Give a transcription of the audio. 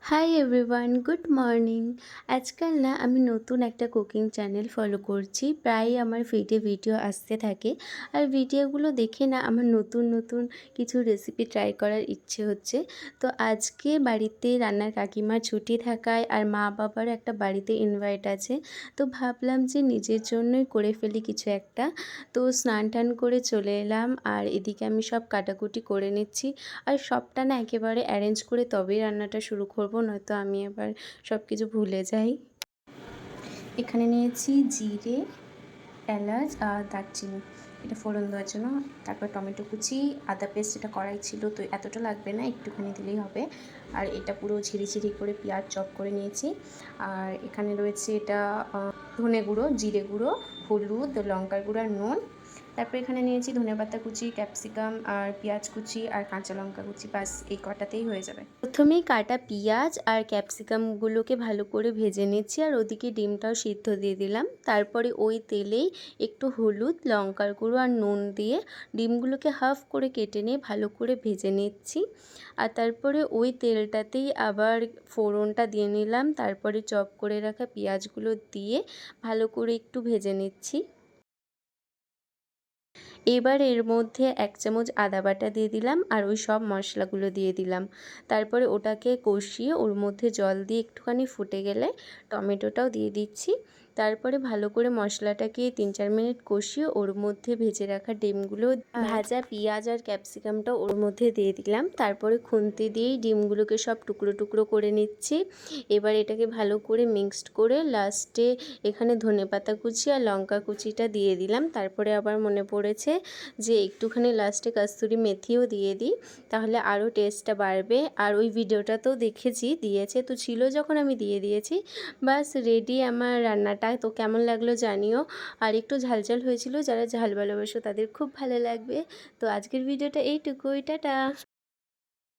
Hi everyone, good morning. আজকাল না আমি নতুন একটা কুকিং চ্যানেল ফলো করছি। প্রায়ই আমার ফিডে ভিডিও আসতে থাকে। আর ভিডিওগুলো দেখে না আমার নতুন নতুন কিছু রেসিপি ট্রাই করার ইচ্ছে হচ্ছে। তো আজকে বাড়িতে রান্নার কাকিমার ছুটি থাকায় আর মা বাবার একটা বাড়িতে ইনভাইট আছে। তো ভাবলাম যে নিজের জন্যই করে ফেলি কিছু একটা। তো স্নান টান করে চলে এলাম আর এদিকে আমি সব কাটাকুটি করে নিচ্ছি। আর সবটা না একেবারে অ্যারেঞ্জ করে তবেই রান্নাটা শুরু করব, নয়তো আমি আবার সব কিছু ভুলে যাই। এখানে নিয়েছি জিরে, এলাচ আর দারচিনি, এটা ফোড়ন দেওয়ার জন্য। তারপর টমেটো কুচি, আদা পেস্ট, এটা কড়াই ছিল তো এতটা লাগবে না, একটুখানি দিলেই হবে। আর এটা পুরো ঝিরি ঝিরি করে পেঁয়াজ চপ করে নিয়েছি। আর এখানে রয়েছে এটা ধনে গুঁড়ো, জিরে গুঁড়ো, হলুদ, লঙ্কার গুঁড়ো আর নুন। তারপর এখানে নিয়েছি ধনেপাতা কুচি, ক্যাপসিকাম আর পেঁয়াজ কুচি আর কাঁচা লঙ্কা কুচি। বাস এই কটাতেই হয়ে যাবে। প্রথমেই কাটা পেঁয়াজ আর ক্যাপসিকামগুলোকে ভালো করে ভেজে নিচ্ছি আর ওদিকে ডিমটাও সিদ্ধ দিয়ে দিলাম। তারপরে ওই তেলেই একটু হলুদ, লঙ্কার গুঁড়ো আর নুন দিয়ে ডিমগুলোকে হাফ করে কেটে নিয়ে ভালো করে ভেজে নিচ্ছি। আর তারপরে ওই তেলটাতেই আবার ফোড়নটা দিয়ে নিলাম। তারপরে চপ করে রাখা পেঁয়াজগুলো দিয়ে ভালো করে একটু ভেজে নিচ্ছি। এবার এর মধ্যে 1 চামচ আদা বাটা দিয়ে দিলাম আর ওই সব মশলাগুলো দিয়ে দিলাম। তারপরে ওটাকে কষিয়ে ওর মধ্যে জল দিয়ে একটুখানি ফুটে গেলে টমেটোটাও দিয়ে দিচ্ছি। তারপরে ভালো করে মশলাটাকে 3-4 মিনিট কষিয়ে ওর মধ্যে ভেজে রাখা ডিমগুলো, ভাজা পেঁয়াজ আর ক্যাপসিকামটা ওর মধ্যে দিয়ে দিলাম। তারপরে খুন্তি দিয়েই ডিমগুলোকে সব টুকরো টুকরো করে নিচ্ছি। এবার এটাকে ভালো করে মিক্সড করে লাস্টে এখানে ধনেপাতা কুচি আর লঙ্কা কুচিটা দিয়ে দিলাম। তারপরে আবার মনে পড়েছে যে একটুখানি লাস্টে কাস্তুরি মেথিও দিয়ে দিই, তাহলে আরও টেস্টটা বাড়বে। আর ওই ভিডিওটাতেও দেখেছি দিয়েছে, তো ছিল যখন আমি দিয়ে দিয়েছি। বাস রেডি আমার রান্নাটা। তো কেমন লাগলো জানিও। আর একটু ঝালঝাল হয়েছিল, যারা ঝাল ভালোবাসো তাদের খুব ভালো লাগবে। তো আজকের ভিডিওটা এইটুকুই, টাটা।